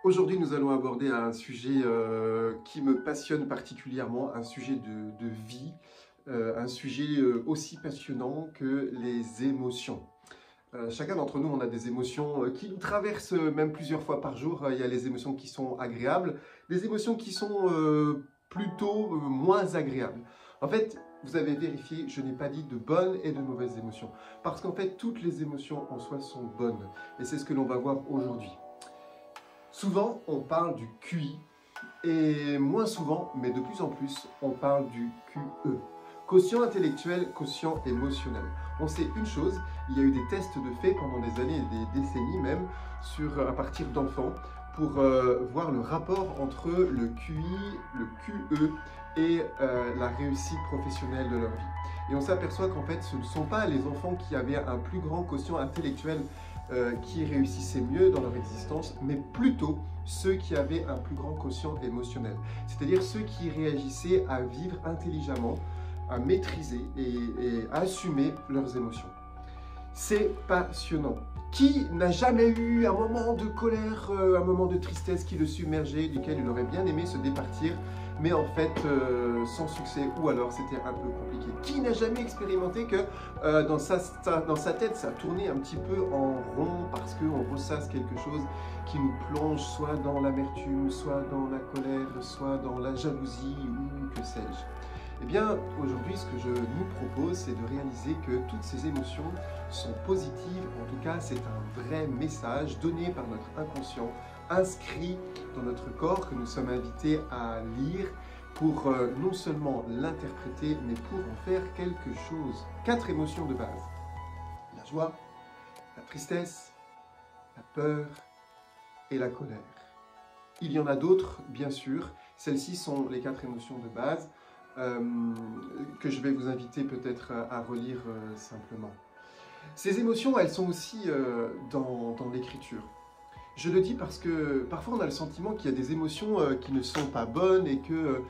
Aujourd'hui, nous allons aborder un sujet qui me passionne particulièrement, un sujet de vie, un sujet aussi passionnant que les émotions. Chacun d'entre nous, on a des émotions qui nous traversent même plusieurs fois par jour. Il y a les émotions qui sont agréables, des émotions qui sont plutôt moins agréables. En fait, vous avez vérifié, je n'ai pas dit de bonnes et de mauvaises émotions. Parce qu'en fait, toutes les émotions en soi sont bonnes. Et c'est ce que l'on va voir aujourd'hui. Souvent, on parle du QI, et moins souvent, mais de plus en plus, on parle du QE. Quotient intellectuel, quotient émotionnel. On sait une chose, il y a eu des tests de fait pendant des années et des décennies même, à partir d'enfants, pour voir le rapport entre le QI, le QE et la réussite professionnelle de leur vie. Et on s'aperçoit qu'en fait, ce ne sont pas les enfants qui avaient un plus grand quotient intellectuel qui réussissaient mieux dans leur existence, mais plutôt ceux qui avaient un plus grand quotient émotionnel. C'est-à-dire ceux qui réagissaient à vivre intelligemment, à maîtriser et à assumer leurs émotions. C'est passionnant. Qui n'a jamais eu un moment de colère, un moment de tristesse qui le submergeait, duquel il aurait bien aimé se départir, mais en fait sans succès, ou alors c'était un peu compliqué. Qui n'a jamais expérimenté que dans sa tête ça tournait un petit peu en rond parce qu'on ressasse quelque chose qui nous plonge soit dans l'amertume, soit dans la colère, soit dans la jalousie ou que sais-je. Eh bien, aujourd'hui, ce que je nous propose, c'est de réaliser que toutes ces émotions sont positives. En tout cas, c'est un vrai message donné par notre inconscient, inscrit dans notre corps, que nous sommes invités à lire pour non seulement l'interpréter, mais pour en faire quelque chose. 4 émotions de base. La joie, la tristesse, la peur et la colère. Il y en a d'autres, bien sûr. Celles-ci sont les 4 émotions de base. Que je vais vous inviter peut-être à relire simplement. Ces émotions, elles sont aussi dans l'écriture. Je le dis parce que parfois on a le sentiment qu'il y a des émotions qui ne sont pas bonnes et que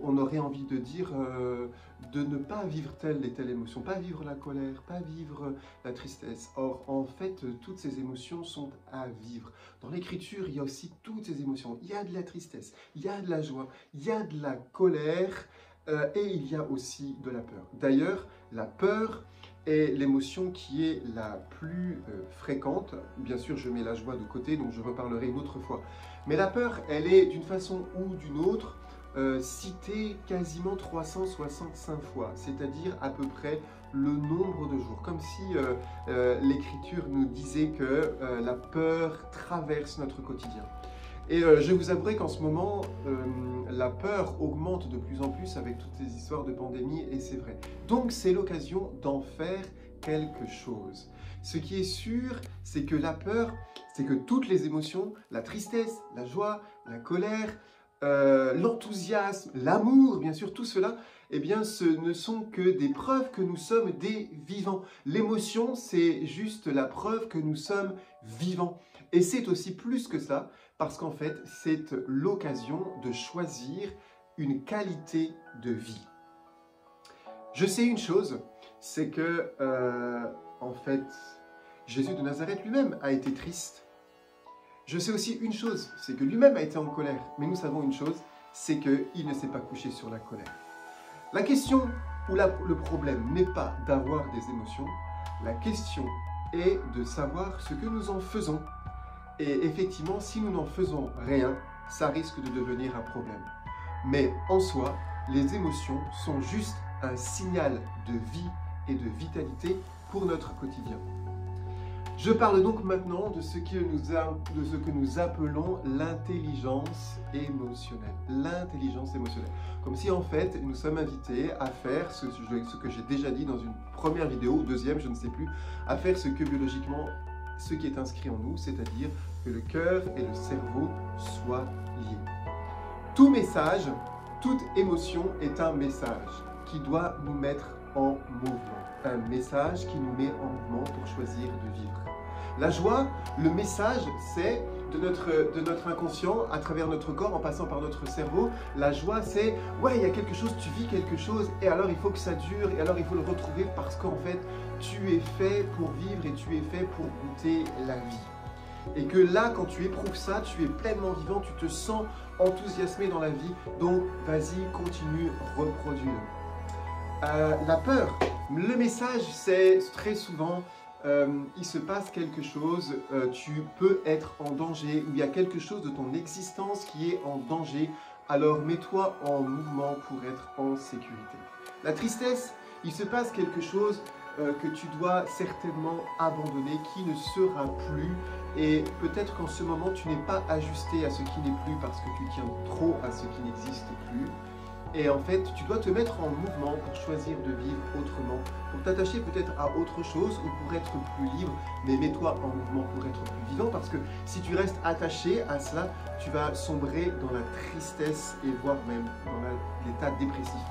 on aurait envie de dire de ne pas vivre telle et telle émotion, pas vivre la colère, pas vivre la tristesse. Or, en fait, toutes ces émotions sont à vivre. Dans l'écriture, il y a aussi toutes ces émotions. Il y a de la tristesse, il y a de la joie, il y a de la colère et il y a aussi de la peur. D'ailleurs, la peur est l'émotion qui est la plus fréquente. Bien sûr, je mets la joie de côté, donc je reparlerai une autre fois. Mais la peur, elle est d'une façon ou d'une autre citée quasiment 365 fois, c'est-à-dire à peu près le nombre de jours. Comme si l'Écriture nous disait que la peur traverse notre quotidien. Et je vous avouerai qu'en ce moment, la peur augmente de plus en plus avec toutes ces histoires de pandémie, et c'est vrai. Donc c'est l'occasion d'en faire quelque chose. Ce qui est sûr, c'est que la peur, c'est que toutes les émotions, la tristesse, la joie, la colère, l'enthousiasme, l'amour, bien sûr, tout cela, eh bien, ce ne sont que des preuves que nous sommes des vivants. L'émotion, c'est juste la preuve que nous sommes vivants. Et c'est aussi plus que ça, parce qu'en fait, c'est l'occasion de choisir une qualité de vie. Je sais une chose, c'est que, en fait, Jésus de Nazareth lui-même a été triste. Je sais aussi une chose, c'est que lui-même a été en colère. Mais nous savons une chose, c'est qu'il ne s'est pas couché sur la colère. La question ou le problème n'est pas d'avoir des émotions. La question est de savoir ce que nous en faisons. Et effectivement, si nous n'en faisons rien, ça risque de devenir un problème. Mais en soi, les émotions sont juste un signal de vie et de vitalité pour notre quotidien. Je parle donc maintenant de ce que nous appelons l'intelligence émotionnelle. L'intelligence émotionnelle. Comme si en fait nous sommes invités à faire ce que j'ai déjà dit dans une première vidéo, ou deuxième, je ne sais plus, à faire ce que biologiquement, ce qui est inscrit en nous, c'est-à-dire que le cœur et le cerveau soient liés. Tout message, toute émotion est un message qui doit nous mettre en mouvement. Un message qui nous met en mouvement pour choisir de vivre. La joie, le message, c'est de notre inconscient, à travers notre corps, en passant par notre cerveau. La joie, c'est, ouais, il y a quelque chose, tu vis quelque chose, et alors il faut que ça dure, et alors il faut le retrouver parce qu'en fait, tu es fait pour vivre et tu es fait pour goûter la vie. et que là, quand tu éprouves ça, tu es pleinement vivant, tu te sens enthousiasmé dans la vie. Donc, vas-y, continue, reproduis-le. La peur, le message, c'est très souvent, il se passe quelque chose, tu peux être en danger, ou il y a quelque chose de ton existence qui est en danger, alors mets-toi en mouvement pour être en sécurité. La tristesse, il se passe quelque chose que tu dois certainement abandonner, qui ne sera plus, et peut-être qu'en ce moment tu n'es pas ajusté à ce qui n'est plus parce que tu tiens trop à ce qui n'existe plus. Et en fait, tu dois te mettre en mouvement pour choisir de vivre autrement, pour t'attacher peut-être à autre chose ou pour être plus libre, mais mets-toi en mouvement pour être plus vivant, parce que si tu restes attaché à cela, tu vas sombrer dans la tristesse et voire même dans l'état dépressif.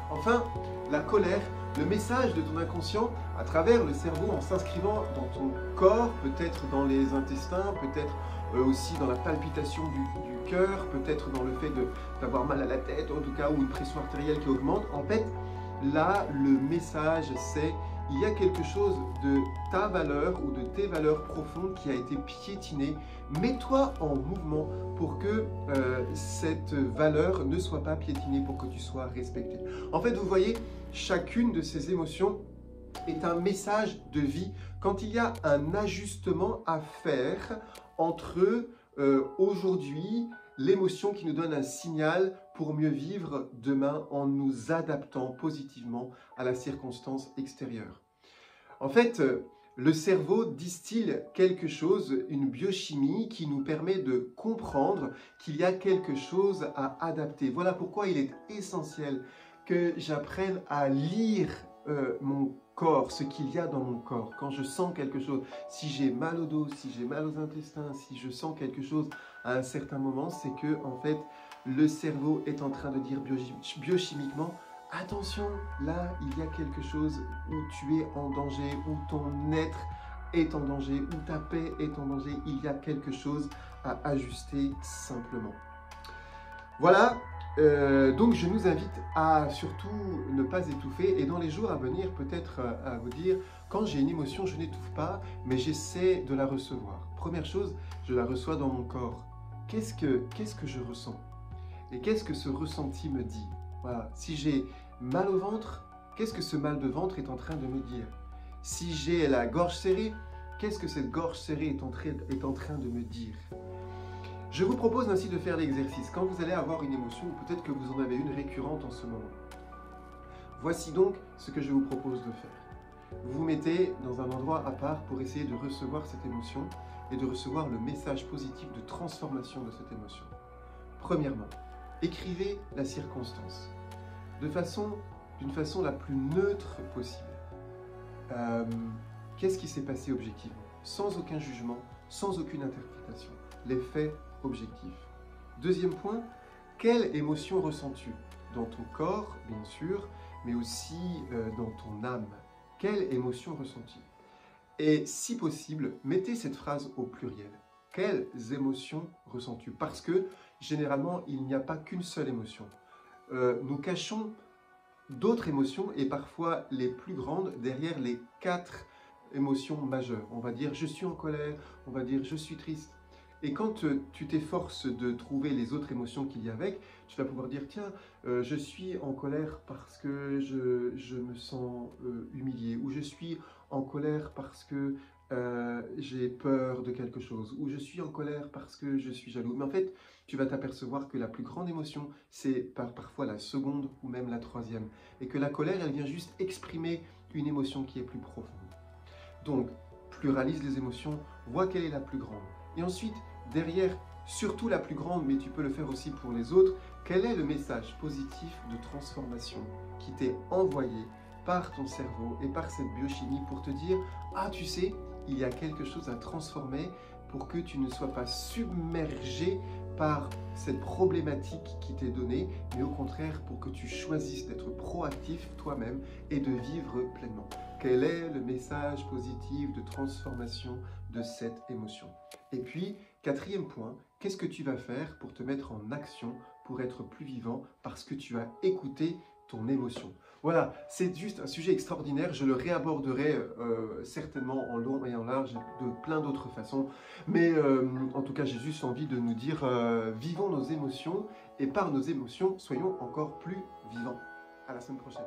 Enfin, la colère, le message de ton inconscient à travers le cerveau en s'inscrivant dans ton corps, peut-être dans les intestins, peut-être aussi dans la palpitation du cœur, peut-être dans le fait d'avoir mal à la tête, en tout cas, ou une pression artérielle qui augmente. En fait, là, le message, c'est il y a quelque chose de ta valeur ou de tes valeurs profondes qui a été piétiné. Mets-toi en mouvement pour que cette valeur ne soit pas piétinée, pour que tu sois respecté. En fait, vous voyez, chacune de ces émotions est un message de vie. Quand il y a un ajustement à faire entre aujourd'hui, l'émotion qui nous donne un signal pour mieux vivre demain en nous adaptant positivement à la circonstance extérieure. En fait, le cerveau distille quelque chose, une biochimie qui nous permet de comprendre qu'il y a quelque chose à adapter. Voilà pourquoi il est essentiel que j'apprenne à lire mon corps, ce qu'il y a dans mon corps. Quand je sens quelque chose, si j'ai mal au dos, si j'ai mal aux intestins, si je sens quelque chose à un certain moment, c'est que en fait, le cerveau est en train de dire biochimiquement, attention, là, il y a quelque chose où tu es en danger, où ton être est en danger, où ta paix est en danger. Il y a quelque chose à ajuster simplement. Voilà, donc je nous invite à surtout ne pas étouffer, et dans les jours à venir, peut-être à vous dire, quand j'ai une émotion, je n'étouffe pas, mais j'essaie de la recevoir. Première chose, je la reçois dans mon corps. Qu'est-ce que je ressens? Et qu'est-ce que ce ressenti me dit? Voilà, si j'ai mal au ventre, qu'est-ce que ce mal de ventre est en train de me dire? Si j'ai la gorge serrée, qu'est-ce que cette gorge serrée est en train de me dire? Je vous propose ainsi de faire l'exercice. Quand vous allez avoir une émotion, ou peut-être que vous en avez une récurrente en ce moment, voici donc ce que je vous propose de faire. Vous vous mettez dans un endroit à part pour essayer de recevoir cette émotion et de recevoir le message positif de transformation de cette émotion. Premièrement, écrivez la circonstance d'une façon la plus neutre possible. Qu'est-ce qui s'est passé objectivement? Sans aucun jugement, sans aucune interprétation. Les faits objectifs. Deuxième point, quelle émotion ressens-tu? Dans ton corps, bien sûr, mais aussi dans ton âme. Quelle émotion ressens-tu? Et si possible, mettez cette phrase au pluriel. Quelles émotions ressens-tu? Parce que généralement, il n'y a pas qu'une seule émotion. Nous cachons d'autres émotions, et parfois les plus grandes, derrière les 4 émotions majeures. On va dire je suis en colère, on va dire je suis triste. Et quand tu t'efforces de trouver les autres émotions qu'il y a avec, tu vas pouvoir dire tiens, je suis en colère parce que je me sens humilié, ou je suis en colère parce que j'ai peur de quelque chose, ou je suis en colère parce que je suis jaloux. Mais en fait, tu vas t'apercevoir que la plus grande émotion, c'est parfois la seconde ou même la troisième. Et que la colère, elle vient juste exprimer une émotion qui est plus profonde. Donc, pluralise les émotions, vois quelle est la plus grande. Et ensuite, derrière, surtout la plus grande, mais tu peux le faire aussi pour les autres, quel est le message positif de transformation qui t'est envoyé par ton cerveau et par cette biochimie pour te dire « Ah, tu sais, il y a quelque chose à transformer pour que tu ne sois pas submergé par cette problématique qui t'est donnée, mais au contraire pour que tu choisisses d'être proactif toi-même et de vivre pleinement. » Quel est le message positif de transformation de cette émotion? Et puis, quatrième point, qu'est-ce que tu vas faire pour te mettre en action, pour être plus vivant, parce que tu as écouté ton émotion? Voilà, c'est juste un sujet extraordinaire, je le réaborderai certainement en long et en large de plein d'autres façons, mais en tout cas j'ai juste envie de nous dire vivons nos émotions et par nos émotions soyons encore plus vivants. À la semaine prochaine.